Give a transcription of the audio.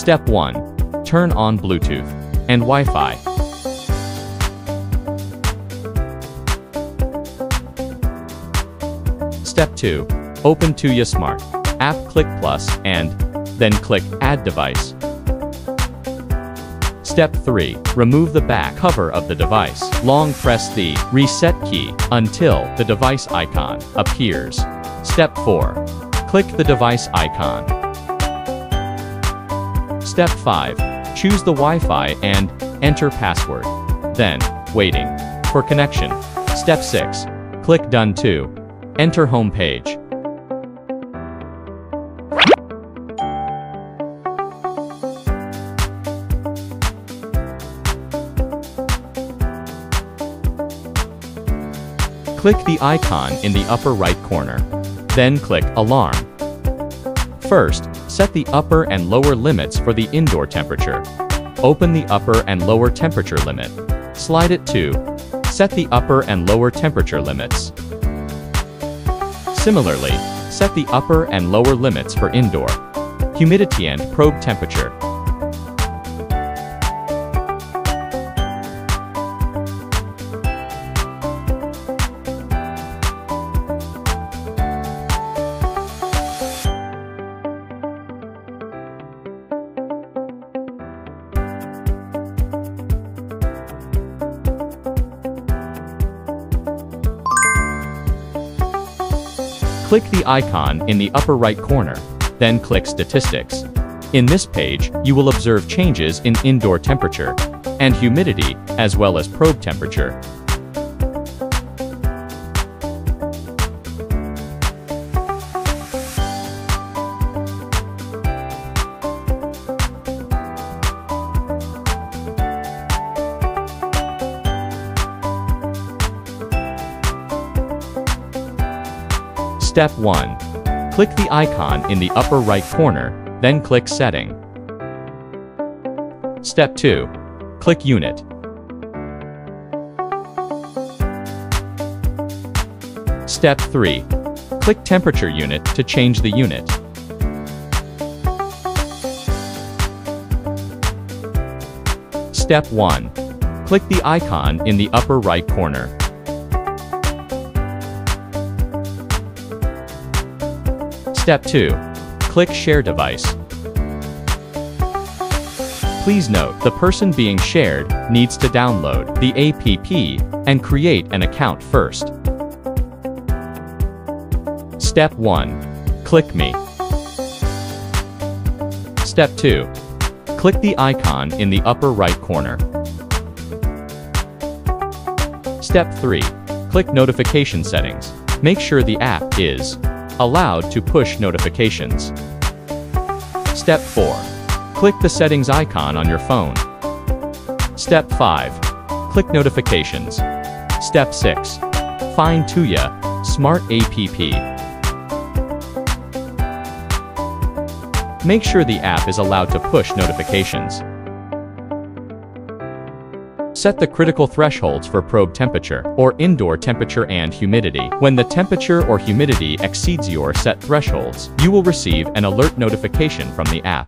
Step 1. Turn on Bluetooth and Wi-Fi. Step 2. Open TH01 Smart app, click plus, and then click Add Device. Step 3. Remove the back cover of the device. Long press the Reset key until the device icon appears. Step 4. Click the device icon. Step 5. Choose the Wi-Fi and enter password. Then, waiting for connection. Step 6. Click Done to enter home page. Click the icon in the upper right corner. Then click Alarm. First, set the upper and lower limits for the indoor temperature. Open the upper and lower temperature limit. Slide it to set the upper and lower temperature limits. Similarly, set the upper and lower limits for indoor humidity and probe temperature. Click the icon in the upper right corner, then click Statistics. In this page, you will observe changes in indoor temperature and humidity, as well as probe temperature. Step 1. Click the icon in the upper right corner, then click Setting. Step 2. Click Unit. Step 3. Click Temperature Unit to change the unit. Step 1. Click the icon in the upper right corner. Step 2. Click Share Device. Please note, the person being shared needs to download the app and create an account first. Step 1. Click Me. Step 2. Click the icon in the upper right corner. Step 3. Click Notification Settings. Make sure the app is allowed to push notifications. Step 4. Click the settings icon on your phone. Step 5. Click Notifications. Step 6. Find TH01 Smart app. Make sure the app is allowed to push notifications. Set the critical thresholds for probe temperature, or indoor temperature and humidity. When the temperature or humidity exceeds your set thresholds, you will receive an alert notification from the app.